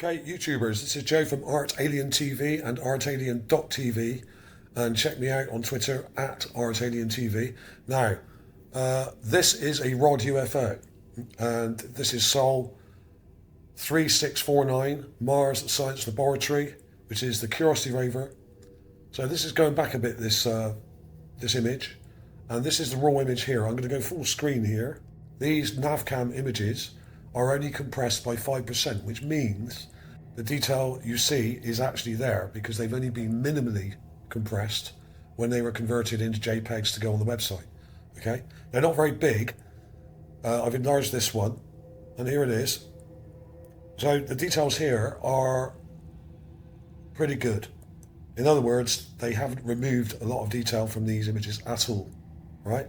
Okay, YouTubers, this is Joe from ArtAlienTV and ArtAlien.tv, and check me out on Twitter at ArtAlienTV. Now, this is a Rod UFO, and this is Sol 3649, Mars Science Laboratory, which is the Curiosity rover. So this is going back a bit, this image, and this is the raw image here. I'm going to go full screen here. These navcam images are only compressed by 5%, which means the detail you see is actually there because they've only been minimally compressed when they were converted into JPEGs to go on the website. Okay, they're not very big. I've enlarged this one, and here it is. So the details here are pretty good. In other words, they haven't removed a lot of detail from these images at all, right?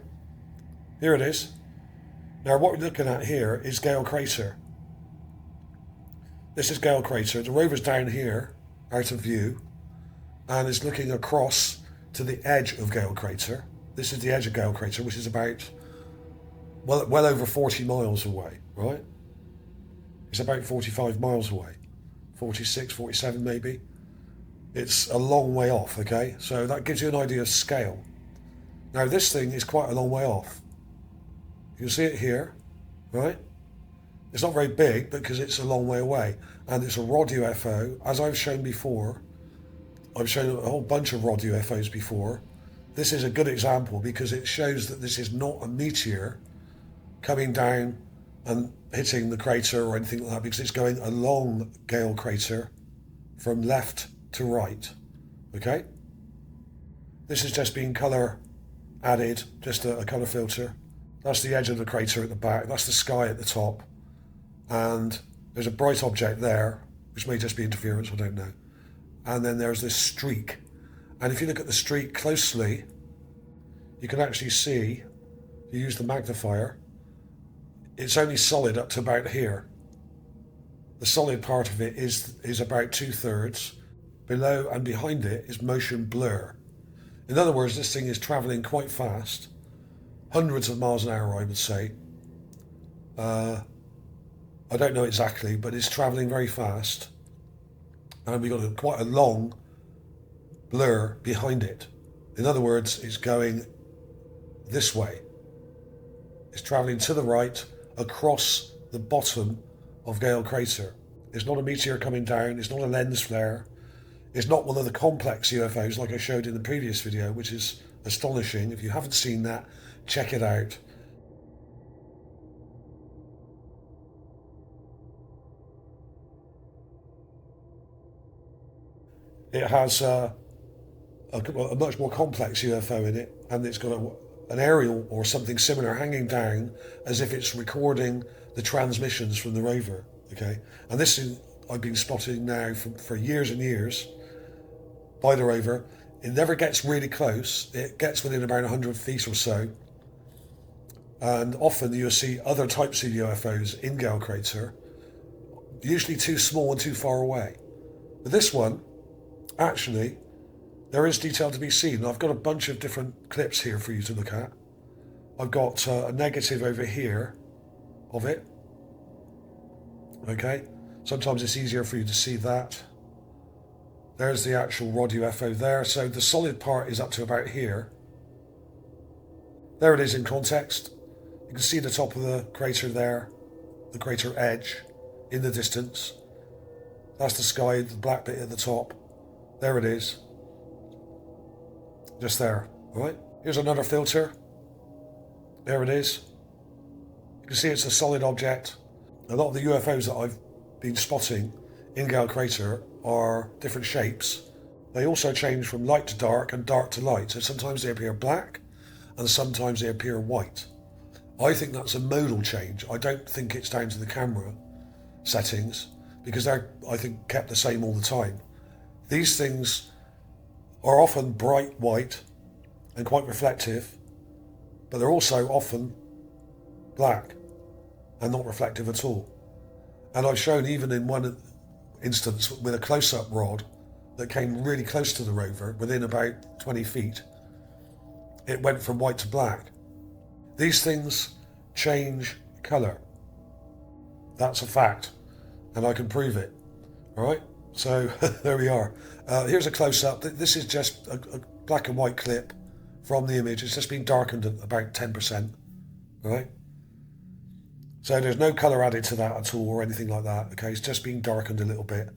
Here it is. Now what we're looking at here is Gale Crater. This is Gale Crater. The rover's down here, out of view, and is looking across to the edge of Gale Crater. This is the edge of Gale Crater, which is about, well over 40 miles away, right? It's about 45 miles away, 46, 47 maybe. It's a long way off, okay? So that gives you an idea of scale. Now this thing is quite a long way off. You can see it here, right? It's not very big because it's a long way away, and it's a Rod UFO. As I've shown before, I've shown a whole bunch of Rod UFOs before. This is a good example because it shows that this is not a meteor coming down and hitting the crater or anything like that, because it's going along Gale Crater from left to right, okay? This is just being colour added, just a colour filter. That's the edge of the crater at the back. That's the sky at the top. And there's a bright object there, which may just be interference, I don't know. And then there's this streak. And if you look at the streak closely, you can actually see, if you use the magnifier, it's only solid up to about here. The solid part of it is about 2/3. Below and behind it is motion blur. In other words, this thing is traveling quite fast. Hundreds of miles an hour, I would say. I don't know exactly, but it's traveling very fast. And we've got quite a long blur behind it. In other words, it's going this way. It's traveling to the right across the bottom of Gale Crater. It's not a meteor coming down. It's not a lens flare. It's not one of the complex UFOs like I showed in the previous video, which is astonishing. If you haven't seen that, check it out. It has a much more complex UFO in it, and it's got an aerial or something similar hanging down as if it's recording the transmissions from the rover, okay? And this is, I've been spotting now for years and years by the rover. It never gets really close. It gets within about 100 feet or so. And often you'll see other types of UFOs in Gale Crater, usually too small and too far away. But this one, actually, there is detail to be seen. I've got a bunch of different clips here for you to look at. I've got a negative over here of it. Okay, sometimes it's easier for you to see that. There's the actual Rod UFO there. So the solid part is up to about here. There it is in context. You can see the top of the crater there, the crater edge in the distance. That's the sky, the black bit at the top. There it is. Just there, all right? Here's another filter. There it is. You can see it's a solid object. A lot of the UFOs that I've been spotting in Gale Crater are different shapes. They also change from light to dark and dark to light. So sometimes they appear black and sometimes they appear white. I think that's a modal change. I don't think it's down to the camera settings because they're, I think, kept the same all the time. These things are often bright white and quite reflective, but they're also often black and not reflective at all. And I've shown even in one instance with a close-up rod that came really close to the rover, within about 20 feet, it went from white to black. These things change colour. That's a fact, and I can prove it. All right, so there we are. Here's a close-up. This is just a black and white clip from the image. It's just been darkened at about 10%. All right, so there's no colour added to that at all or anything like that. Okay, it's just been darkened a little bit,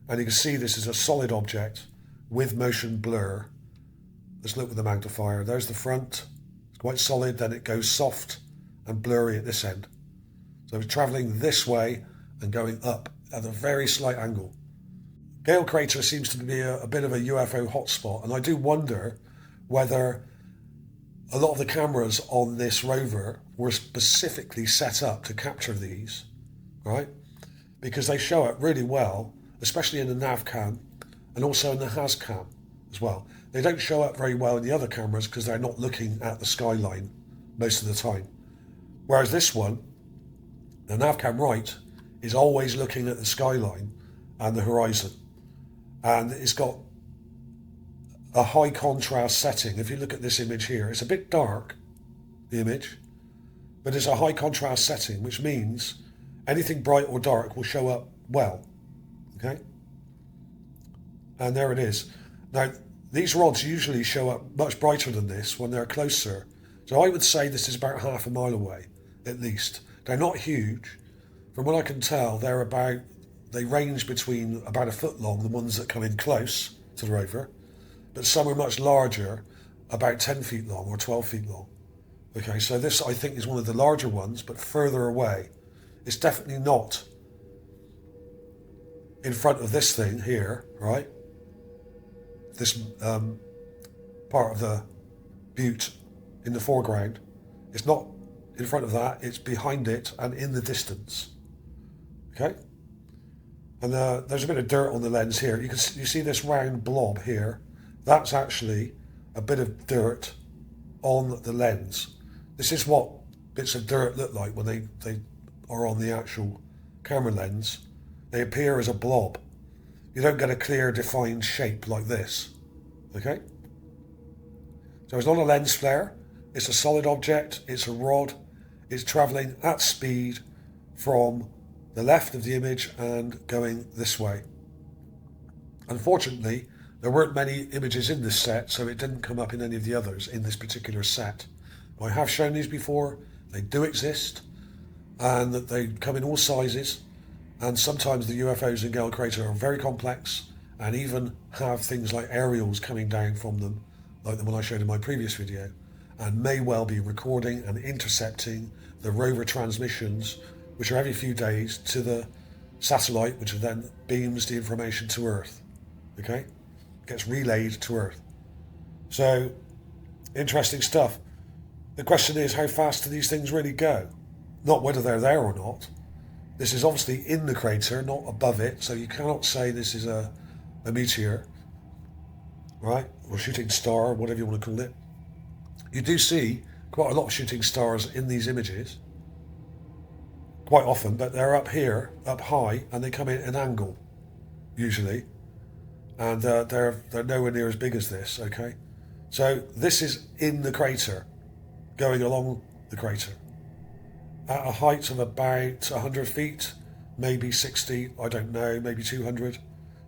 and you can see this is a solid object with motion blur. Let's look with the magnifier. There's the front. It's quite solid. Then it goes soft and blurry at this end. So it's travelling this way and going up at a very slight angle. Gale Crater seems to be a bit of a UFO hotspot, and I do wonder whether a lot of the cameras on this rover were specifically set up to capture these, right? Because they show up really well, especially in the nav cam and also in the has cam as well. They don't show up very well in the other cameras because they're not looking at the skyline most of the time. Whereas this one, the nav cam right, is always looking at the skyline and the horizon. And it's got a high contrast setting. If you look at this image here, it's a bit dark, the image, but it's a high contrast setting, which means anything bright or dark will show up well, okay? And there it is. Now, these rods usually show up much brighter than this when they're closer. So I would say this is about half a mile away, at least. They're not huge. From what I can tell, they range between about a foot long, the ones that come in close to the rover, but some are much larger, about 10 feet long or 12 feet long. Okay, so this I think is one of the larger ones, but further away. It's definitely not in front of this thing here, right? This part of the butte in the foreground. It's not in front of that, it's behind it and in the distance. Okay? And there's a bit of dirt on the lens here. You see this round blob here? That's actually a bit of dirt on the lens. This is what bits of dirt look like when they are on the actual camera lens. They appear as a blob. You don't get a clear defined shape like this. Okay? So it's not a lens flare. It's a solid object. It's a rod. It's travelling at speed from the left of the image and going this way. Unfortunately, there weren't many images in this set, so it didn't come up in any of the others in this particular set. I have shown these before. They do exist, and that they come in all sizes, and sometimes the UFOs in Gale Crater are very complex and even have things like aerials coming down from them, like the one I showed in my previous video, and may well be recording and intercepting the rover transmissions, which are every few days, to the satellite, which then beams the information to Earth. Okay? Gets relayed to Earth. So, interesting stuff. The question is, how fast do these things really go? Not whether they're there or not. This is obviously in the crater, not above it, so you cannot say this is a meteor, right? Or shooting star, whatever you want to call it. You do see quite a lot of shooting stars in these images, quite often, but they're up here, up high, and they come in at an angle, usually. And they're nowhere near as big as this, okay? So this is in the crater, going along the crater, at a height of about 100 feet, maybe 60, I don't know, maybe 200.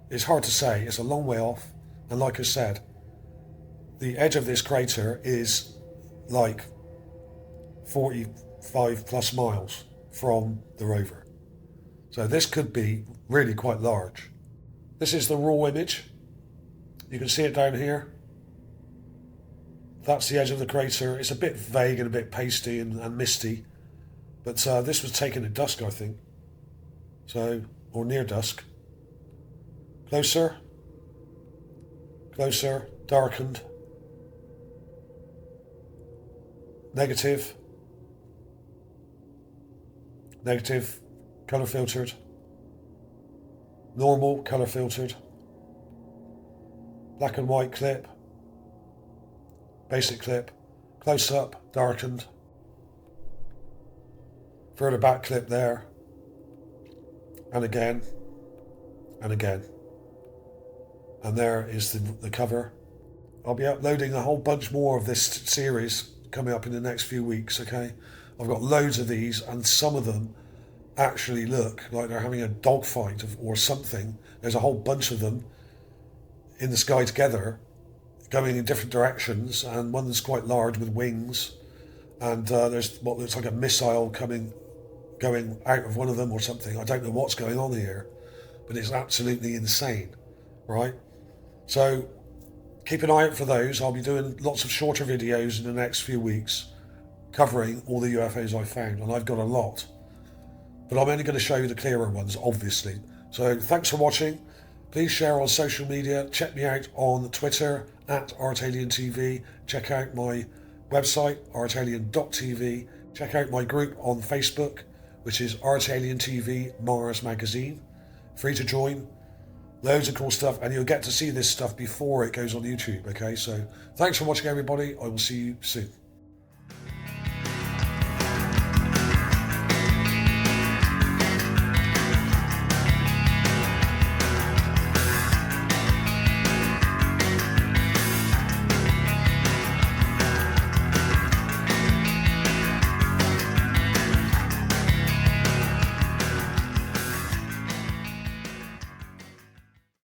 It's hard to say, it's a long way off, and like I said, the edge of this crater is like 45 plus miles from the rover. So this could be really quite large. This is the raw image. You can see it down here. That's the edge of the crater. It's a bit vague and a bit pasty and misty. But this was taken at dusk, I think. So, or near dusk. Closer. Closer. Darkened. Negative. Negative. Colour filtered. Normal, colour filtered. Black and white clip. Basic clip. Close up, darkened. Further back clip there. And again. And again. And there is the cover. I'll be uploading a whole bunch more of this series coming up in the next few weeks, okay? I've got loads of these, and some of them actually look like they're having a dogfight or something. There's a whole bunch of them in the sky together, going in different directions, and one that's quite large with wings, and there's what looks like a missile going out of one of them or something. I don't know what's going on here, but it's absolutely insane, right? So keep an eye out for those. I'll be doing lots of shorter videos in the next few weeks covering all the UFOs I found, and I've got a lot. But I'm only going to show you the clearer ones, obviously. So thanks for watching. Please share on social media. Check me out on Twitter at ArtAlienTV. Check out my website, artalien.tv. Check out my group on Facebook, which is ArtAlienTV Mars Magazine. Free to join. Loads of cool stuff, and you'll get to see this stuff before it goes on YouTube, okay? So thanks for watching, everybody. I will see you soon.